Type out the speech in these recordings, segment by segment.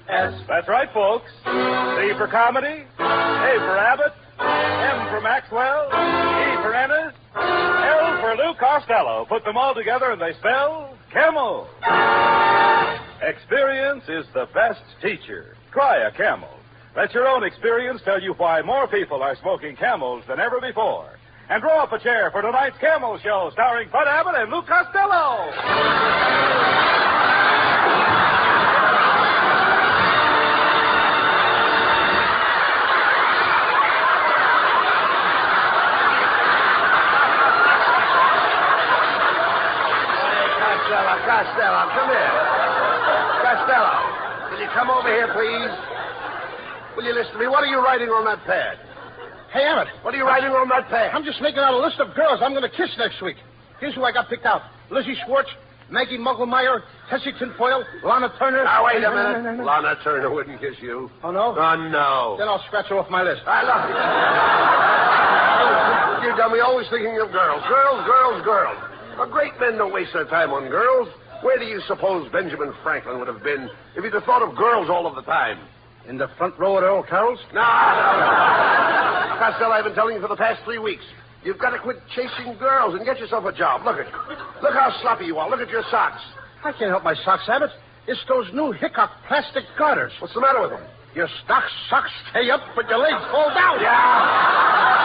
S. That's right, folks. C for comedy, A for Abbott, M for Maxwell, E for Ennis, L for Lou Costello. Put them all together and they spell Camel. Experience is the best teacher. Try a Camel. Let your own experience tell you why more people are smoking Camels than ever before. And draw up a chair for tonight's Camel Show, starring Bud Abbott and Lou Costello. Costello, come here. Costello, will you come over here, please? Will you listen to me? What are you writing on that pad? Hey, Abbott. What are you writing on that pad? I'm just making out a list of girls I'm going to kiss next week. Here's who I got picked out. Lizzie Schwartz, Maggie Mugglemeyer, Tessie Tinfoil, Lana Turner. Now, wait a minute. Lana Turner wouldn't kiss you. Oh, no? Oh, no. Then I'll scratch her off my list. I love you. You dummy, always thinking of girls. Girls. Great men don't waste their time on girls. Where do you suppose Benjamin Franklin would have been if he'd have thought of girls all of the time? In the front row at Earl Carroll's? No. Costello, I've been telling you for the past 3 weeks. You've got to quit chasing girls and get yourself a job. Look how sloppy you are. Look at your socks. I can't help my socks, Abbott. It's those new Hickok plastic garters. What's the matter with them? Your socks stay up, but your legs fall down. Yeah.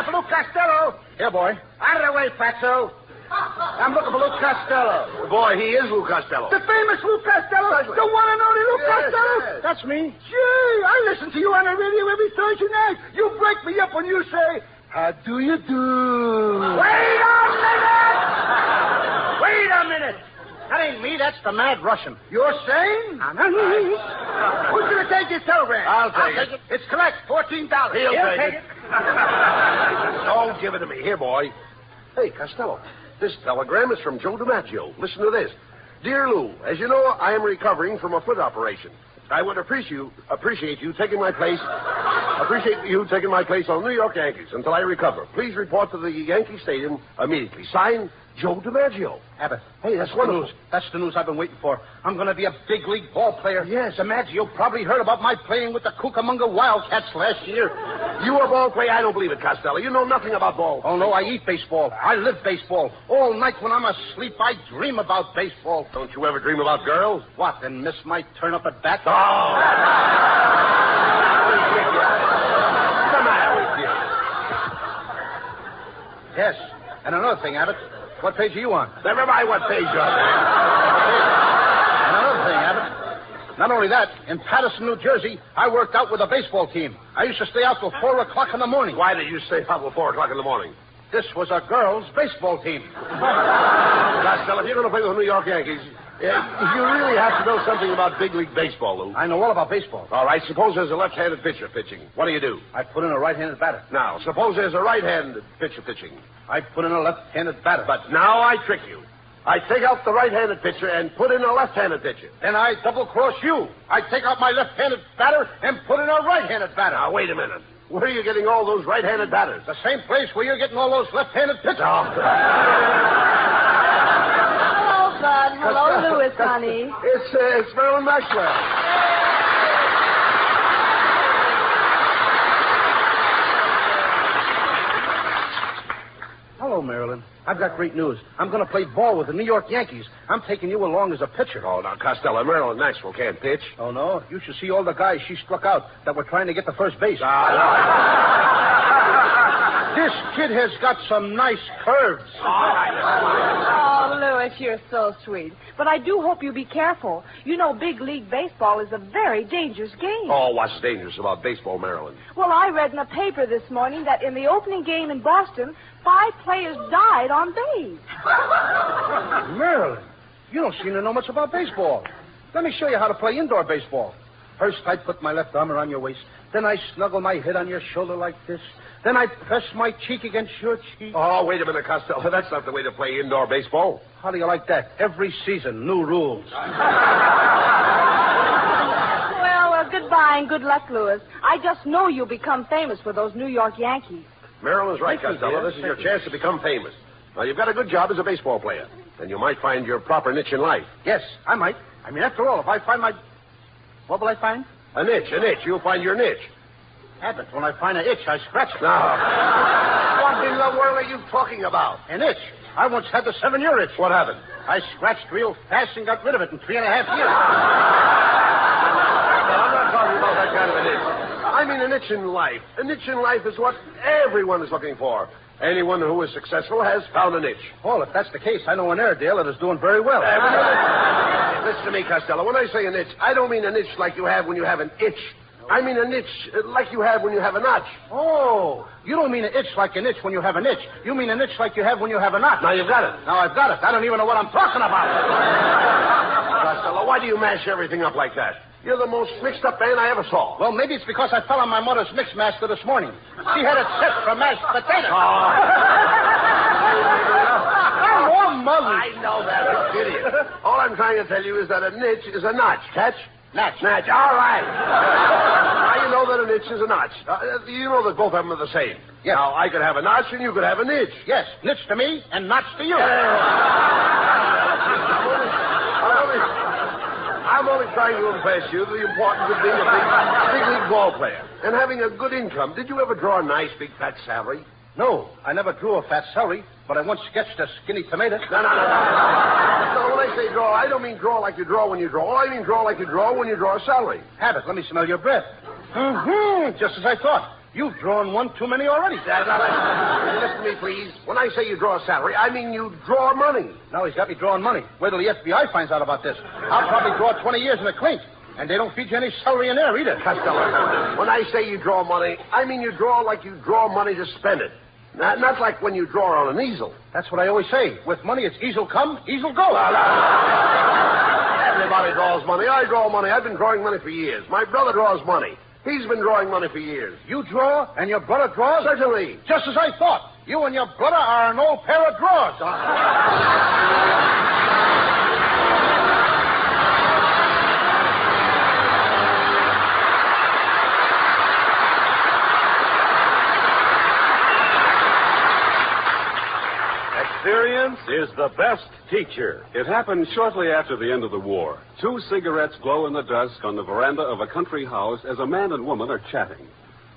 Lou Costello. Here, boy. Out of the way, Fatso. I'm looking for Lou Costello. Boy, he is Lou Costello. The famous Lou Costello. The one and only Lou Costello. Yes. That's me. Gee, I listen to you on the radio every Thursday night. You break me up when you say, how do you do? Wait a minute. That ain't me. That's the Mad Russian. You're saying? Who's going to take this telegram? I'll take it. It's correct. $14. He'll take it. Don't give it to me. Here, boy. Hey, Costello, this telegram is from Joe DiMaggio. Listen to this. Dear Lou, as you know, I am recovering from a foot operation. I would appreciate you taking my place. Appreciate you taking my place on New York Yankees until I recover. Please report to the Yankee Stadium immediately. Signed, Joe DiMaggio. Abbott. Hey, that's wonderful. News. That's the news I've been waiting for. I'm going to be a big league ball player. Yes. DiMaggio probably heard about my playing with the Cucamonga Wildcats last year. You a ball player? I don't believe it, Costello. You know nothing about ball. Oh, no, I eat baseball. I live baseball. All night when I'm asleep, I dream about baseball. Don't you ever dream about girls? What, and Miss might turn up at bat? Oh! Come on with you. Yes. And another thing, Abbott. What page are you on? Never mind what page you're on. Another thing, Abbott. Not only that, in Paterson, New Jersey, I worked out with a baseball team. I used to stay out till 4 o'clock in the morning. Why did you stay up till 4 o'clock in the morning? This was a girls' baseball team. Costello, if you're going to play with the New York Yankees, you really have to know something about big league baseball, Lou. I know all about baseball. All right, suppose there's a left-handed pitcher pitching. What do? I put in a right-handed batter. Now, suppose there's a right-handed pitcher pitching. I put in a left-handed batter. But now I trick you. I take out the right-handed pitcher and put in a left-handed pitcher. Then I double-cross you. I take out my left-handed batter and put in a right-handed batter. Now, wait a minute. Where are you getting all those right-handed batters? The same place where you're getting all those left-handed pitchers. Oh. Hello, Bud. Hello, Louis, honey. It's Marilyn Maxwell. Hello, Marilyn. I've got great news. I'm going to play ball with the New York Yankees. I'm taking you along as a pitcher. Oh, now, Costello, Marilyn Maxwell can't pitch. Oh, no? You should see all the guys she struck out that were trying to get to first base. This kid has got some nice curves. Oh, Louis, you're so sweet. But I do hope you be careful. You know, big league baseball is a very dangerous game. Oh, what's dangerous about baseball, Marilyn? Well, I read in the paper this morning that in the opening game in Boston, 5 players died on base. Marilyn, you don't seem to know much about baseball. Let me show you how to play indoor baseball. First, I put my left arm around your waist. Then I snuggle my head on your shoulder like this. Then I press my cheek against your cheek. Oh, wait a minute, Costello. That's not the way to play indoor baseball. How do you like that? Every season, new rules. Well, goodbye and good luck, Louis. I just know you'll become famous with those New York Yankees. Marilyn's right, Thank you, Costello. dear. This is your chance to become famous. Now, you've got a good job as a baseball player. then you might find your proper niche in life. Yes, I might. I mean, after all, if I find my... What will I find? A niche. You'll find your niche. Abbott, when I find an itch, I scratch it. Now, what in the world are you talking about? An itch. I once had the 7-year itch. What happened? I scratched real fast and got rid of it in 3.5 years. I'm not talking about that kind of an itch. I mean an itch in life. An itch in life is what everyone is looking for. Anyone who is successful has found a niche. Well, if that's the case, I know an Airedale that is doing very well. Listen to me, Costello. When I say a niche, I don't mean a niche like you have when you have an itch. I mean a niche like you have when you have a notch. Oh, you don't mean an itch like an itch when you have an itch. You mean an itch like you have when you have a notch. Now you've got it. Now I've got it. I don't even know what I'm talking about. Costello, why do you mash everything up like that? You're the most mixed-up man I ever saw. Well, maybe it's because I fell on my mother's mix master this morning. She had it set for mashed potatoes. Oh, mother. I know that, you idiot. All I'm trying to tell you is that a niche is a notch. Catch? Natch. All right. Now you know that a niche is a notch. You know that both of them are the same. Yes. Now, I could have a notch and you could have a niche. Yes, niche to me and notch to you. I'm only trying to impress you the importance of being a big league ball player and having a good income. Did you ever draw a nice, big, fat salary? No, I never drew a fat celery, but I once sketched a skinny tomato. No. No, when I say draw, I don't mean draw like you draw when you draw. I mean draw like you draw when you draw a salary. Have it. Let me smell your breath. Mm-hmm. Just as I thought. You've drawn one too many already. Listen to me, please. When I say you draw a salary, I mean you draw money. Now he's got me drawing money. Wait till the FBI finds out about this. I'll probably draw 20 years in a clink. And they don't feed you any celery in there either. Costello, when I say you draw money, I mean you draw like you draw money to spend it. Not like when you draw on an easel. That's what I always say. With money, it's easel come, easel go. Everybody draws money. I draw money. I've been drawing money for years. My brother draws money. He's been drawing money for years. You draw, and your brother draws? Certainly. Just as I thought. You and your brother are an old pair of drawers. Experience is the best teacher. It happened shortly after the end of the war. 2 cigarettes glow in the dusk on the veranda of a country house as a man and woman are chatting.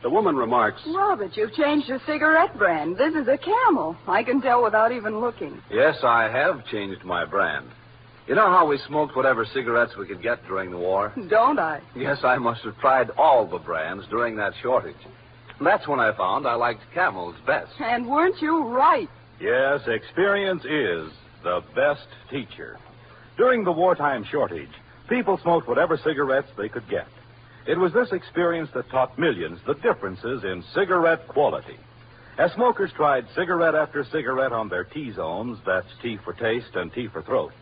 The woman remarks, Robert, you've changed your cigarette brand. This is a Camel. I can tell without even looking. Yes, I have changed my brand. You know how we smoked whatever cigarettes we could get during the war? Don't I? Yes, I must have tried all the brands during that shortage. That's when I found I liked Camel's best. And weren't you right? Yes, experience is the best teacher. During the wartime shortage, people smoked whatever cigarettes they could get. It was this experience that taught millions the differences in cigarette quality. As smokers tried cigarette after cigarette on their T-zones, that's T for taste and T for throat,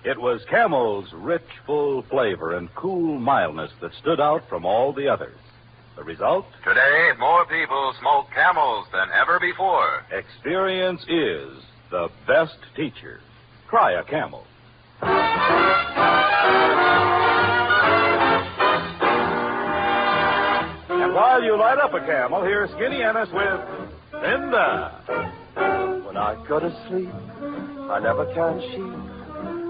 it was Camel's rich, full flavor and cool mildness that stood out from all the others. The result? Today, more people smoke Camels than ever before. Experience is the best teacher. Try a Camel. And while you light up a Camel, here's Skinny Ennis with Linda. When I go to sleep, I never count sheep.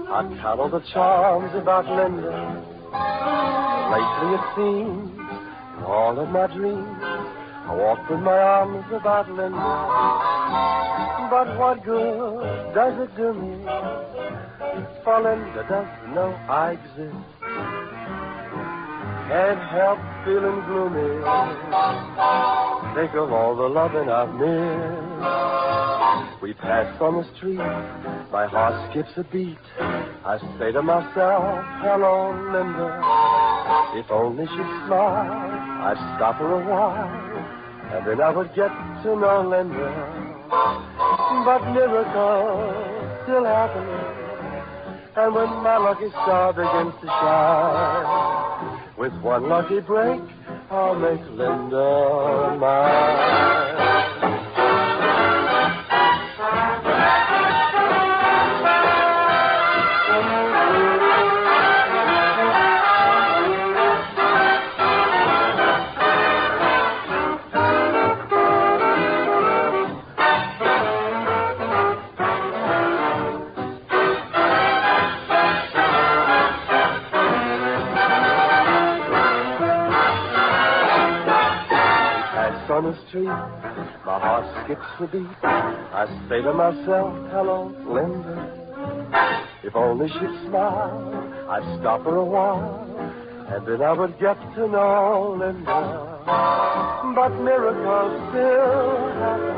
I count all the charms about Linda. Lately it seems in all of my dreams, I walk with my arms about Linda. But what good does it do me? For Linda doesn't know I exist. Can't help feeling gloomy. Think of all the loving I've missed. We pass on the street, my heart skips a beat. I say to myself, hello, Linda. If only she'd smile, I'd stop her a while, and then I would get to know Linda. But miracles still happen, and when my lucky star begins to shine, with one lucky break, I'll make Linda mine. tree. My heart skips a beat. I say to myself, hello, Linda. If only she'd smile, I'd stop her a while, and then I would get to know Linda. But miracles still happen,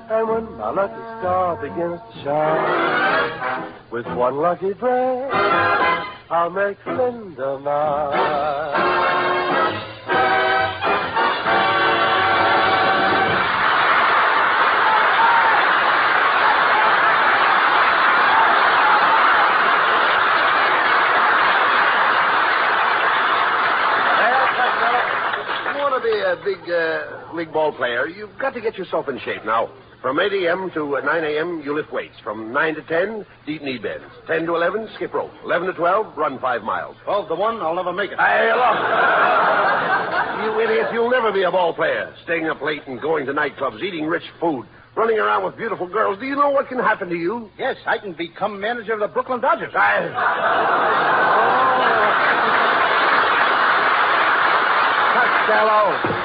and when my lucky star begins to shine, with one lucky break, I'll make Linda mine. A big league ball player, you've got to get yourself in shape. Now, from 8 a.m. to 9 a.m., you lift weights. From 9 to 10, deep knee bends. 10 to 11, skip rope. 11 to 12, run 5 miles. 12 to 1, I'll never make it. Hey, look. You idiot, you'll never be a ball player. Staying up late and going to nightclubs, eating rich food, running around with beautiful girls. Do you know what can happen to you? Yes, I can become manager of the Brooklyn Dodgers. Costello,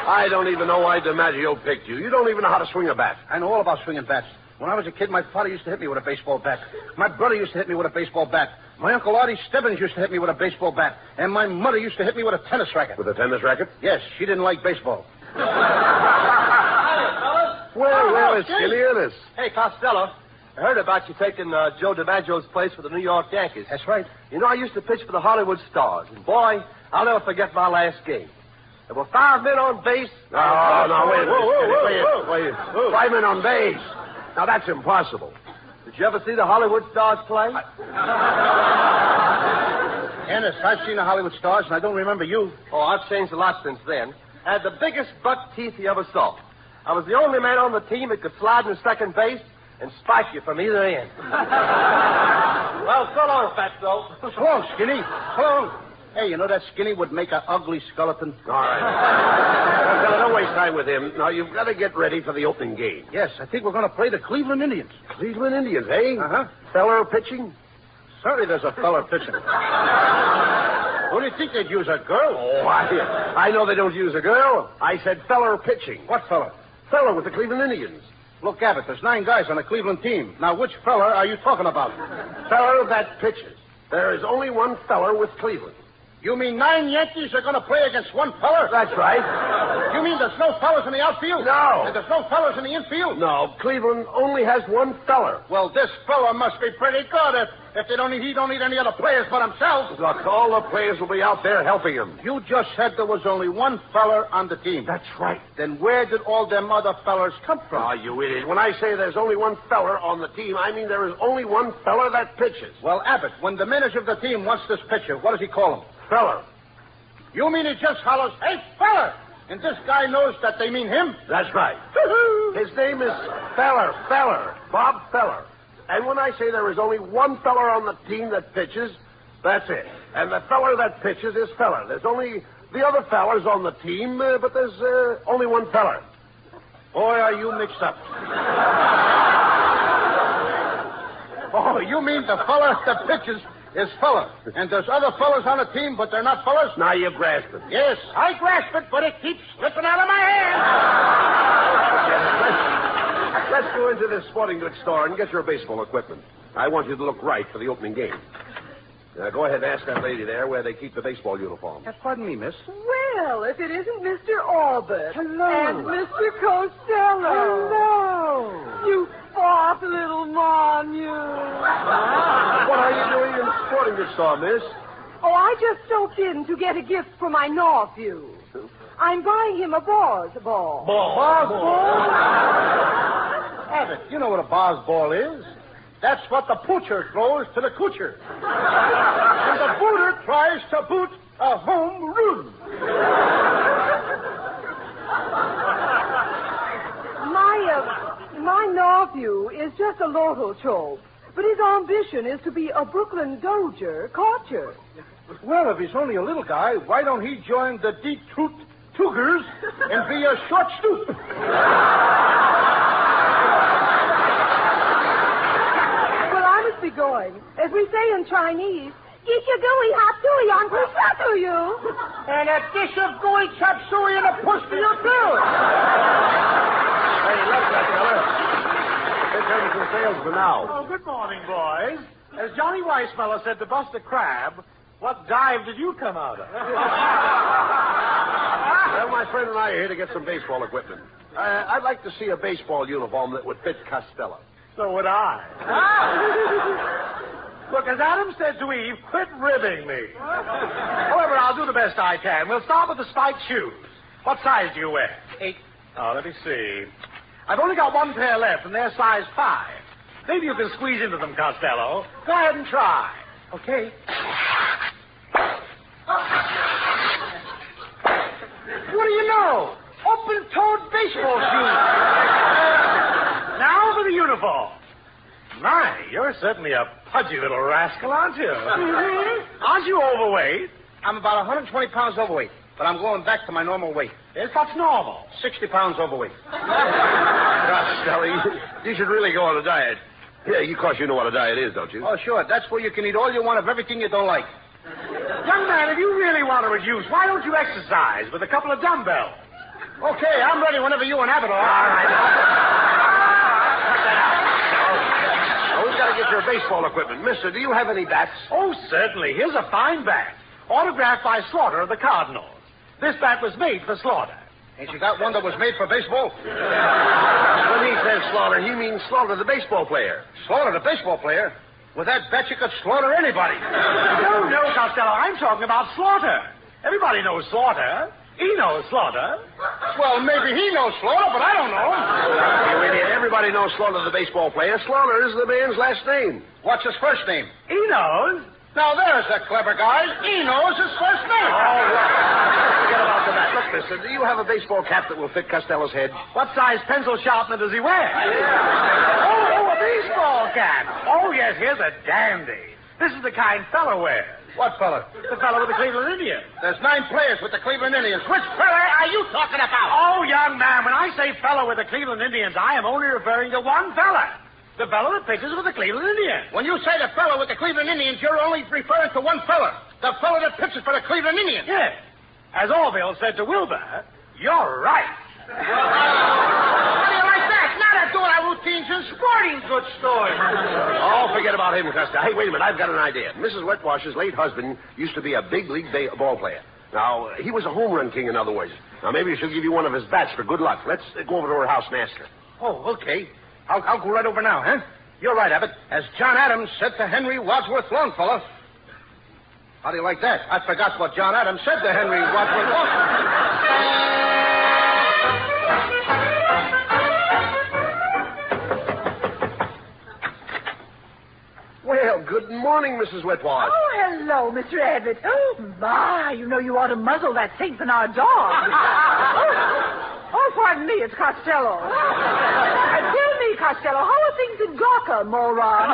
I don't even know why DiMaggio picked you. You don't even know how to swing a bat. I know all about swinging bats. When I was a kid, my father used to hit me with a baseball bat. My brother used to hit me with a baseball bat. My Uncle Artie Stebbins used to hit me with a baseball bat. And my mother used to hit me with a tennis racket. With a tennis racket? Yes, she didn't like baseball. Well, it's Skinny Ennis. Hey, Costello, I heard about you taking Joe DiMaggio's place for the New York Yankees. That's right. You know, I used to pitch for the Hollywood Stars, and boy, I'll never forget my last game. There were 5 men on base. No, wait a minute. Wait. 5 men on base. Now, that's impossible. Did you ever see the Hollywood Stars play? Ennis, I've seen the Hollywood Stars, and I don't remember you. Oh, I've changed a lot since then. I had the biggest buck teeth you ever saw. I was the only man on the team that could slide into second base and spike you from either end. Well, so long, Fatso. So long, Skinny. So long. Hey, you know that Skinny would make an ugly skeleton? All right. Don't waste time with him. Now, you've got to get ready for the opening game. Yes, I think we're going to play the Cleveland Indians. Cleveland Indians, eh? Uh-huh. Feller pitching? Certainly there's a feller pitching. Who do you think they'd use, a girl? Oh, I know they don't use a girl. I said feller pitching. What feller? Feller with the Cleveland Indians. Look, Abbott, there's 9 guys on the Cleveland team. Now, which feller are you talking about? Feller that pitches. There is only one feller with Cleveland. You mean 9 Yankees are going to play against one feller? That's right. You mean there's no fellers in the outfield? No. And there's no fellers in the infield? No, Cleveland only has one feller. Well, this feller must be pretty good if he don't need any other players but himself. Look, all the players will be out there helping him. You just said there was only one feller on the team. That's right. Then where did all them other fellers come from? Oh, you idiot. When I say there's only one feller on the team, I mean there is only one feller that pitches. Well, Abbott, when the manager of the team wants this pitcher, what does he call him? Feller. You mean he just hollers, "Hey, feller!" And this guy knows that they mean him? That's right. His name is Feller, Bob Feller. And when I say there is only one feller on the team that pitches, that's it. And the feller that pitches is Feller. There's only the other fellers on the team, but there's only one feller. Boy, are you mixed up. Oh, you mean the feller that pitches is feller. And there's other fellers on the team, but they're not fellers? Now you grasp it. Yes, I grasp it, but it keeps slipping out of my hand. Let's go into this sporting goods store and get your baseball equipment. I want you to look right for the opening game. Go ahead and ask that lady there where they keep the baseball uniforms. Pardon me, miss. Well, if it isn't Mr. Albert. Hello. And Mr. Costello. Hello. You soft little mon, you. What are you doing in the sporting goods store, miss? Oh, I just stopped in to get a gift for my nephew. I'm buying him a Bars ball. Bars ball? Abbott, you know what a Bars ball is. That's what the poocher throws to the coocher. And the booter tries to boot a home run. My nephew is just a lotto trope, but his ambition is to be a Brooklyn Dodger catcher. Well, if he's only a little guy, why don't he join the Detroit Tigers and be a short stoop? Well, I must be going. As we say in Chinese, Get your gooey hot suey, Uncle. So do you. And a dish of gooey chop suey and a push for your bill. Hey, look, Costello. Here comes the salesman now. Oh, good morning, boys. As Johnny Weissmuller said to Buster Crabbe, what dive did you come out of? Well, my friend and I are here to get some baseball equipment. I'd like to see a baseball uniform that would fit Costello. So would I. Look, as Adam said to Eve, quit ribbing me. However, I'll do the best I can. We'll start with the spiked shoes. What size do you wear? 8. Oh, let me see. I've only got one pair left, and they're size 5. Maybe you can squeeze into them, Costello. Go ahead and try. Okay. What do you know? Open-toed baseball shoes. Now for the uniform. My, you're certainly a pudgy little rascal, aren't you? Mm-hmm. Aren't you overweight? I'm about 120 pounds overweight, but I'm going back to my normal weight. Yes, that's normal. 60 pounds overweight. Costello, you should really go on a diet. Yeah, of course you know what a diet is, don't you? Oh, sure. That's where you can eat all you want of everything you don't like. Young man, if you really want to reduce, why don't you exercise with a couple of dumbbells? Okay, I'm ready whenever you and Abbott are. All right. Now, we've got to get your baseball equipment. Mister, do you have any bats? Oh, certainly. Here's a fine bat. Autographed by Slaughter of the Cardinals. This bat was made for Slaughter. Ain't you got one that was made for baseball? When he says Slaughter, he means Slaughter, the baseball player. Slaughter, the baseball player? With that bat, you could slaughter anybody. No, Costello. I'm talking about Slaughter. Everybody knows Slaughter. He knows Slaughter. Well, maybe he knows Slaughter, but I don't know him. You idiot. Everybody knows Slaughter, the baseball player. Slaughter is the man's last name. What's his first name? He knows. Now, there's a clever guy. He knows his first name. All right. Forget about the bat. Look, mister, do you have a baseball cap that will fit Costello's head? What size pencil sharpener does he wear? Oh, a baseball cap. Oh, yes, here's a dandy. This is the kind fella wears. What fella? The fella with the Cleveland Indians. There's 9 players with the Cleveland Indians. Which fella are you talking about? Oh, young man, when I say fella with the Cleveland Indians, I am only referring to one fella. The fellow that pitches with the Cleveland Indians. When you say the fellow with the Cleveland Indians, you're only referring to one fella. The fellow that pitches for the Cleveland Indians. Yes. As Orville said to Wilbur, you're right. How do you like that? Now they're doing our routines in sporting goods stores. Oh, forget about him, Costello. Hey, wait a minute. I've got an idea. Mrs. Wetwash's late husband used to be a big league ball player. Now, he was a home run king, in other words. Now, maybe she'll give you one of his bats for good luck. Let's go over to her house and ask her. Oh, okay. I'll go right over now, huh? You're right, Abbott. As John Adams said to Henry Wadsworth Longfellow. How do you like that? I forgot what John Adams said to Henry Wadsworth Longfellow. Well, good morning, Mrs. Wetwash. Oh, hello, Mr. Abbott. Oh, my, you know you ought to muzzle that St. Bernard dog. Oh, pardon me, it's Costello. Tell me, Costello, how are things in Gawker, moron?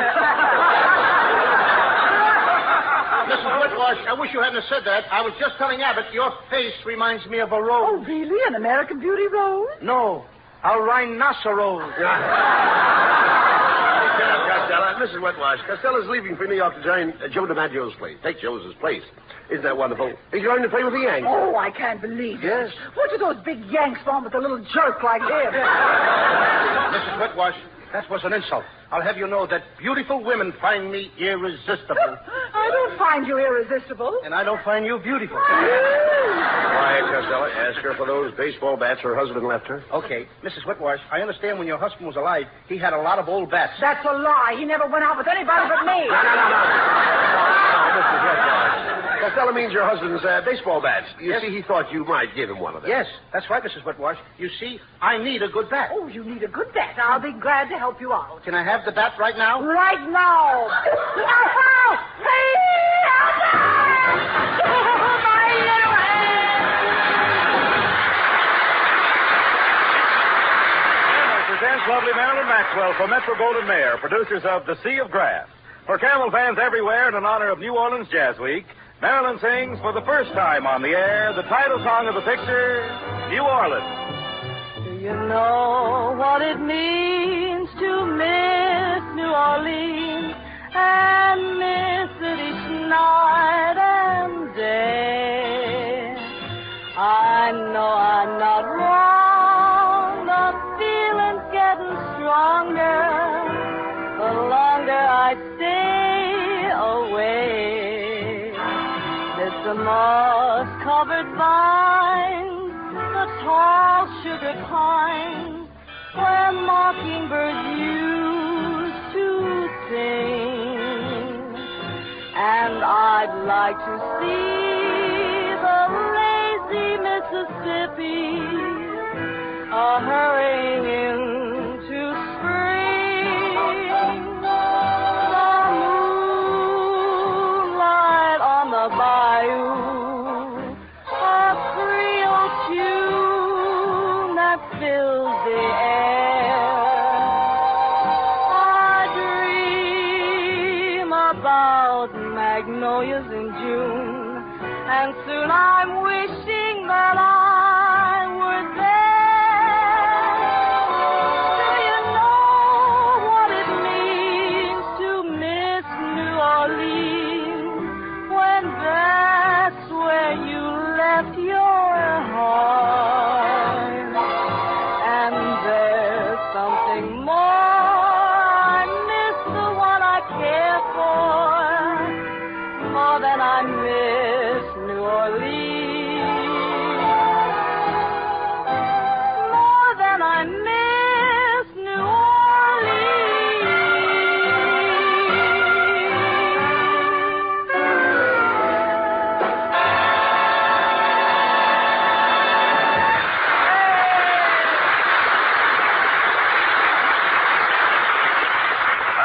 Mrs. Wetwash, I wish you hadn't said that. I was just telling Abbott your face reminds me of a rose. Oh, really? An American Beauty rose? No, a rhinoceros. Mrs. Wetwash, Costello's leaving for New York to join Joe DiMaggio's place. Take Joe's place. Isn't that wonderful? He's going to play with the Yanks. Oh, I can't believe it. Yes. What do those big Yanks want with a little jerk like him? Mrs. Wetwash, that was an insult. I'll have you know that beautiful women find me irresistible. I don't find you irresistible. And I don't find you beautiful. Quiet, Costello. Ask her for those baseball bats her husband left her. Okay. Mrs. Wetwash, I understand when your husband was alive, he had a lot of old bats. That's a lie. He never went out with anybody but me. No, Mrs. Wetwash. Costello means your husband's baseball bats. You see, he thought you might give him one of them. Yes, that's right, Mrs. Wetwash. You see, I need a good bat. Oh, you need a good bat. I'll be glad to help you out. Can I have the bat right now? Right now. Presents lovely Marilyn Maxwell for Metro-Goldwyn-Mayer, producers of The Sea of Grass. For Camel fans everywhere and in honor of New Orleans Jazz Week, Marilyn sings for the first time on the air the title song of the picture, New Orleans. Do you know what it means to miss New Orleans and miss it each night? the moss-covered vines, the tall sugar pines, where mockingbirds used to sing. And I'd like to see the lazy Mississippi hurrying into spring. The moonlight on the bayou, a Creole tune that fills the air. I dream about magnolias in June, and soon I'm wishing that I were there. Do you know what it means to miss New Orleans when that's where you left your heart? And there's something more. I miss the one I care for more than I miss New Orleans. More than I miss New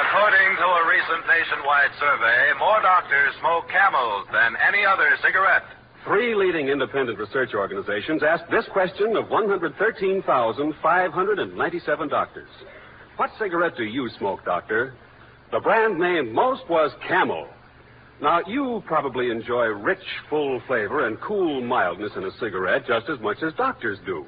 According to a recent nationwide survey, more doctors smoke Camels than any other cigarette. 3 leading independent research organizations asked this question of 113,597 doctors. What cigarette do you smoke, doctor? The brand name most was Camel. Now, you probably enjoy rich, full flavor and cool mildness in a cigarette just as much as doctors do.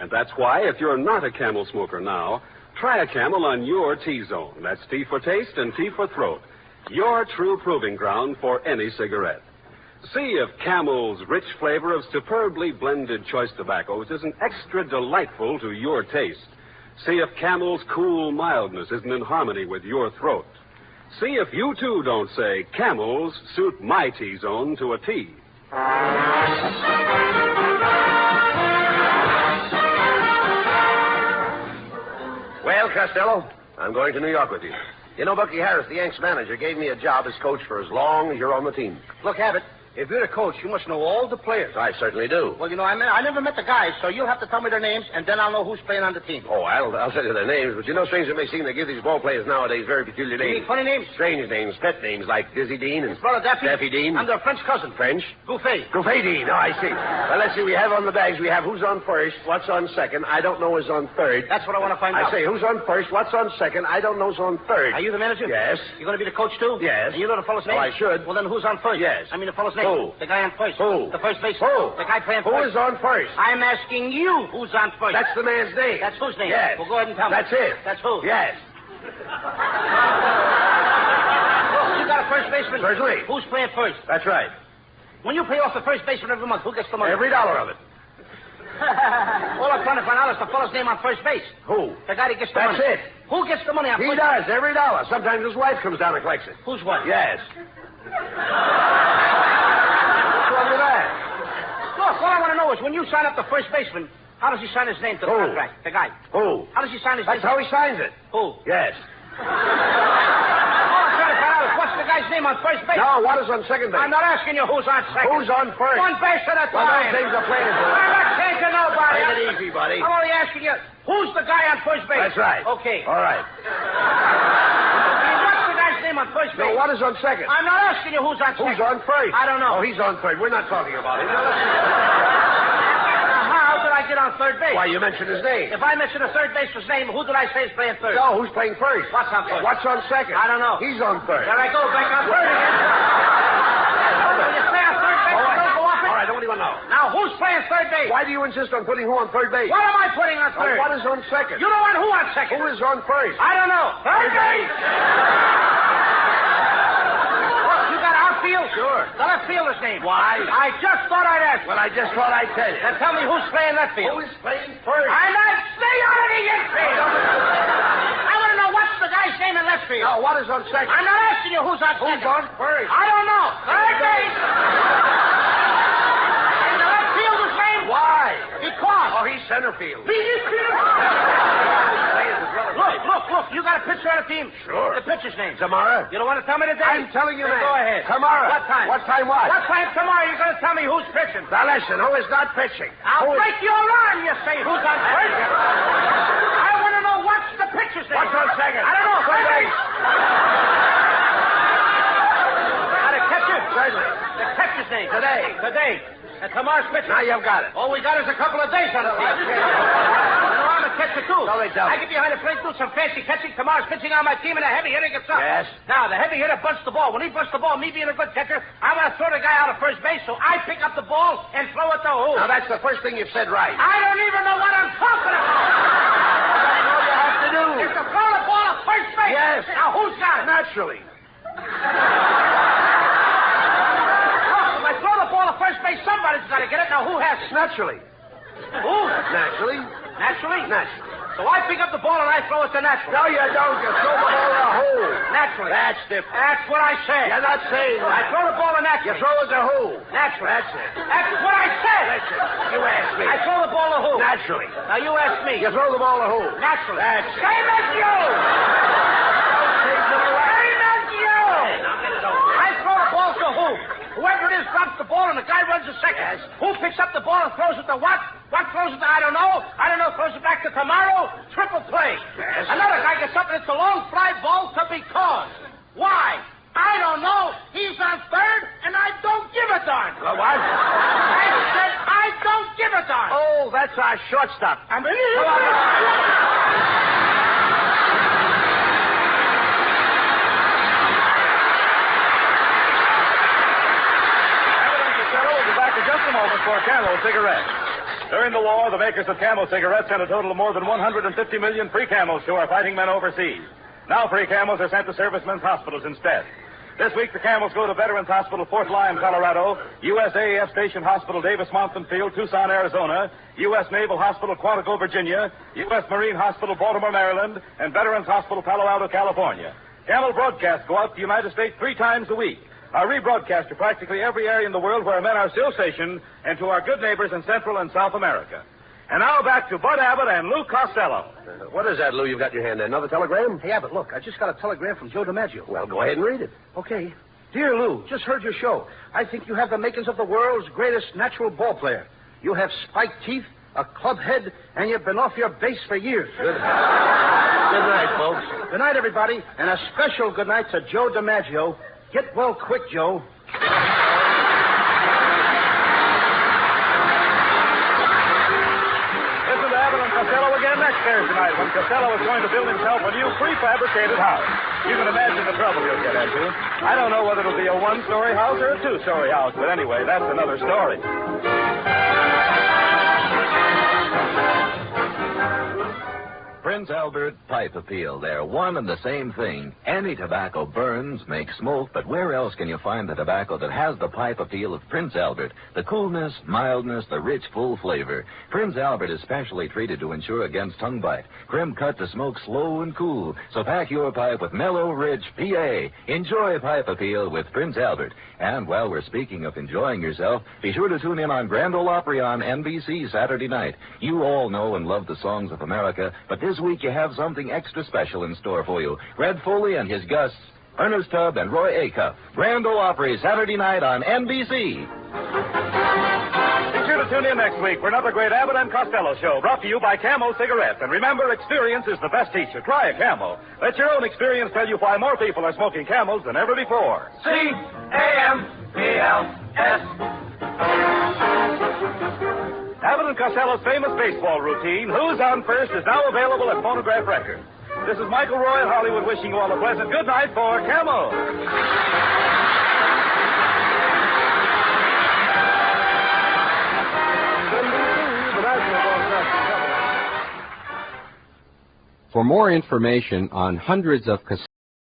And that's why, if you're not a Camel smoker now, try a Camel on your T-Zone. That's T for taste and T for throat. Your true proving ground for any cigarette. See if Camel's rich flavor of superbly blended choice tobaccos isn't extra delightful to your taste. See if Camel's cool mildness isn't in harmony with your throat. See if you, too, don't say, Camels suit my T-Zone to a T. Well, Costello, I'm going to New York with you. You know, Bucky Harris, the Yanks manager, gave me a job as coach for as long as you're on the team. Look, Abbott, if you're the coach, you must know all the players. I certainly do. Well, you know, I never met the guys, so you'll have to tell me their names, and then I'll know who's playing on the team. Oh, I'll tell you their names, but you know, strange it may seem, they give these ball players nowadays very peculiar You names. mean funny names? Strange names, pet names, like Dizzy Dean and Brother Daffy? Daffy Dean. I'm their French cousin. French? Gouffet. Gouffet Dean. Oh, I see. Well, let's see. We have on the bags, we have who's on first, what's on second. I don't know who's on third. That's what I want to find out. I say, who's on first, what's on second. I don't know who's on third. Are you the manager? Yes. You going to be the coach, too? Yes. And you know the fellow's name? Oh, I should. Well, then who's on first? Yes. I mean the fellow's name. Who? The guy on first. Who? The first baseman. Who? The guy playing Who first. is on first? I'm asking you who's on first. That's the man's name. That's whose name? Yes. Well, go ahead and tell me. That's it. That's who? Yes. Oh, you got a first baseman? Certainly. Who's playing first? That's right. When you pay off the first baseman every month, who gets the money? Every dollar of it. All I'm trying to find out is the fellow's name on first base. Who? The guy that gets the That's money. it. Who gets the money on He first does, every dollar. Sometimes his wife comes down and collects it. Whose wife? Yes. What's wrong with that? Look, all I want to know is when you sign up the first baseman, how does he sign his name to the Who? contract? The guy. Who? How does he sign his That's name? how he signs it. Who? Yes. All I'm trying to find out is what's the guy's name on first base? No, what is on second base? I'm not asking you who's on second. Who's on first? One base at a time. Well, those things are plain as I'm not saying to nobody. Take it easy, buddy. I'm only asking you, who's the guy on first base? That's right. Okay. All right. What's the guy's name on first base? No, what is on second? I'm not asking you who's on second. Who's on first? I don't know. Oh, he's on third. We're not talking about him. How did I get on third base? Why, you mentioned his name. If I mention a third baseman's name, who did I say is playing third? No, who's playing first? What's on first? What's on second? I don't know. He's on third. There I go, back on third again. When you say on third base, don't go off it. All right, what do you want to know? Now, who's playing third base? Why do you insist on putting who on third base? What am I putting on third? What is on second? You don't want who on second? Who is on first? I don't know. Third base. Look, you got outfield? Sure. The left fielder's name. Why? I just thought I'd ask. Well, I just thought I'd tell you. Then tell me who's playing left field. Who is playing first? I'm not stay out of the infield. I want to know what's the guy's name in left field. Now, what is on second? I'm not asking you who's on second. Who's on first? I don't know. Third base. Butterfield. Look, you got a pitcher on the team? Sure. The pitcher's name? Zamora. You don't want to tell me today? I'm telling you Then now. Go ahead. Tomorrow. What time? What time what? What time tomorrow you're going to tell me who's pitching? Now listen, who is not pitching? I'll Who is- break your arm, you say. Who's on first? I want to know what's the pitcher's name. What's on second? I don't know. Third base. The catcher? Certainly. The catcher's name. Today. And tomorrow's pitcher. Now you've got it. All we got is a couple of days on the team. You know, I'm a catcher, too. No, they don't. I get behind the plate, do some fancy catching. Tomorrow's pitching on my team, and a heavy hitter gets up. Yes. Now, the heavy hitter bunts the ball. When he bunts the ball, me being a good catcher, I'm going to throw the guy out of first base, so I pick up the ball and throw it to who? Now that's the first thing you've said right. I don't even know what I'm talking about. That's all you have to do. It's to throw the ball at first base. Yes. Now, who's got it? Naturally. If I throw the ball at first base, somebody's got to get it. Now, who has it? Naturally. Who? Naturally. Naturally? Naturally. So I pick up the ball and I throw it to Naturally. No, you don't. You throw the ball in a hole. Naturally. That's different. That's what I said. You're not saying I that. throw the ball to You Naturally. throw it to who? Naturally. That's it. That's what I said. Listen, you ask me. I throw the ball to who? Naturally. Now you ask me. You throw the ball to who? Naturally. That's it. Same as you. Same as you. I throw the ball to who? Whoever it is drops the ball and the guy runs a second. Yes. Who picks up the ball and throws it to what? What throws it to? I don't know. Throws it back to tomorrow. Triple play. Yes. Another guy gets up and it's a long fly ball to be tossed. Why? I don't know. He's on third and I don't give a darn. What? I said I don't give a darn. Oh, that's our shortstop. I'm Just a moment for Camel cigarettes. During the war, the makers of Camel cigarettes sent a total of more than 150 million free Camels to our fighting men overseas. Now free Camels are sent to servicemen's hospitals instead. This week, the Camels go to Veterans Hospital, Fort Lyon, Colorado, USAF Station Hospital, Davis-Monthan Field, Tucson, Arizona, U.S. Naval Hospital, Quantico, Virginia, U.S. Marine Hospital, Baltimore, Maryland, and Veterans Hospital, Palo Alto, California. Camel broadcasts go out to the United States 3 times a week. Are rebroadcast to practically every area in the world where men are still stationed, and to our good neighbors in Central and South America. And now back to Bud Abbott and Lou Costello. What is that, Lou, you've got in your hand there? Another telegram? Hey, Abbott, look, I just got a telegram from Joe DiMaggio. Well, go ahead and read it. Okay. Dear Lou, just heard your show. I think you have the makings of the world's greatest natural ball player. You have spiked teeth, a club head, and you've been off your base for years. Good night, folks. Good night, everybody, and a special good night to Joe DiMaggio. Get well quick, Joe. Listen to Abbott and Costello again next Thursday night when Costello is going to build himself a new prefabricated house. You can imagine the trouble he'll get into. I don't know whether it'll be a 1-story house or a 2-story house, but anyway, that's another story. Prince Albert Pipe Appeal. They're one and the same thing. Any tobacco burns, makes smoke, but where else can you find the tobacco that has the pipe appeal of Prince Albert? The coolness, mildness, the rich, full flavor. Prince Albert is specially treated to ensure against tongue bite. Crim cut to smoke slow and cool. So pack your pipe with mellow, rich PA. Enjoy Pipe Appeal with Prince Albert. And while we're speaking of enjoying yourself, be sure to tune in on Grand Ole Opry on NBC Saturday night. You all know and love the songs of America, but this week you have something extra special in store for you. Red Foley and his guests, Ernest Tubb and Roy Acuff. Grand Ole Opry Saturday night on NBC. Be sure to tune in next week for another great Abbott and Costello show brought to you by Camel Cigarettes. And remember, experience is the best teacher. Try a Camel. Let your own experience tell you why more people are smoking Camels than ever before. C-A-M-E-L-S. Abbott and Costello's famous baseball routine, Who's on First, is now available at Phonograph Records. This is Michael Roy at Hollywood wishing you all a pleasant good night for Camel. For more information on hundreds of cassettes